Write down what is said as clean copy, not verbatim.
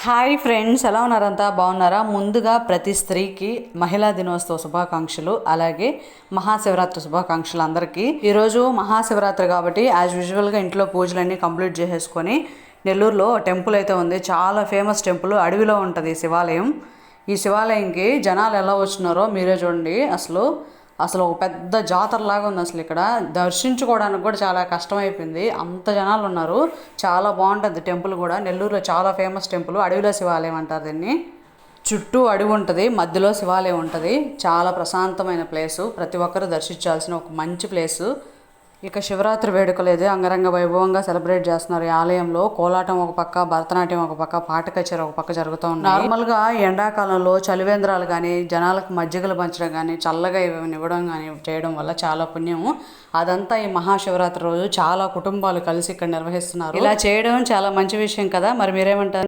Hi friends, ఎలా ఉన్నారంతా? బాగున్నారా? ముందుగా ప్రతి స్త్రీకి మహిళా దినోత్సవ శుభాకాంక్షలు, అలాగే మహాశివరాత్రి శుభాకాంక్షలు అందరికీ. ఈరోజు మహాశివరాత్రి కాబట్టి యాజ్ యూజువల్గా ఇంట్లో పూజలన్నీ కంప్లీట్ చేసేసుకొని నెల్లూరులో టెంపుల్ అయితే ఉంది. చాలా ఫేమస్ టెంపుల్, అడవిలో ఉంటుంది ఈ శివాలయం. ఈ శివాలయంకి జనాలు ఎలా వచ్చినారో మీరే చూడండి. అసలు ఒక పెద్ద జాతరలాగా ఉంది. అసలు ఇక్కడ దర్శించుకోవడానికి కూడా చాలా కష్టమైపోయింది, అంత జనాలు ఉన్నారు. చాలా బాగుంటుంది టెంపుల్ కూడా. నెల్లూరులో చాలా ఫేమస్ టెంపుల్, అడవిలో శివాలయం అంటారు దీన్ని. చుట్టూ అడవి ఉంటుంది, మధ్యలో శివాలయం ఉంటుంది. చాలా ప్రశాంతమైన ప్లేసు, ప్రతి ఒక్కరు దర్శించాల్సిన ఒక మంచి ప్లేసు. ఇక శివరాత్రి వేడుకలేదు అంగరంగ వైభవంగా సెలబ్రేట్ చేస్తున్నారు ఈ ఆలయంలో. కోలాటం ఒక పక్క, భరతనాట్యం ఒక పక్క, పాట కచేరీ ఒక పక్క జరుగుతూ ఉన్నాయి. నార్మల్గా ఎండాకాలంలో చలివేంద్రాలు కానీ, జనాలకు మజ్జిగలు పంచడం కానీ, చల్లగా ఇవ్వడం కానీ చేయడం వల్ల చాలా పుణ్యము. అదంతా ఈ మహాశివరాత్రి రోజు చాలా కుటుంబాలు కలిసి ఇక్కడ నిర్వహిస్తున్నారు. ఇలా చేయడం చాలా మంచి విషయం కదా. మరి మీరేమంటారు?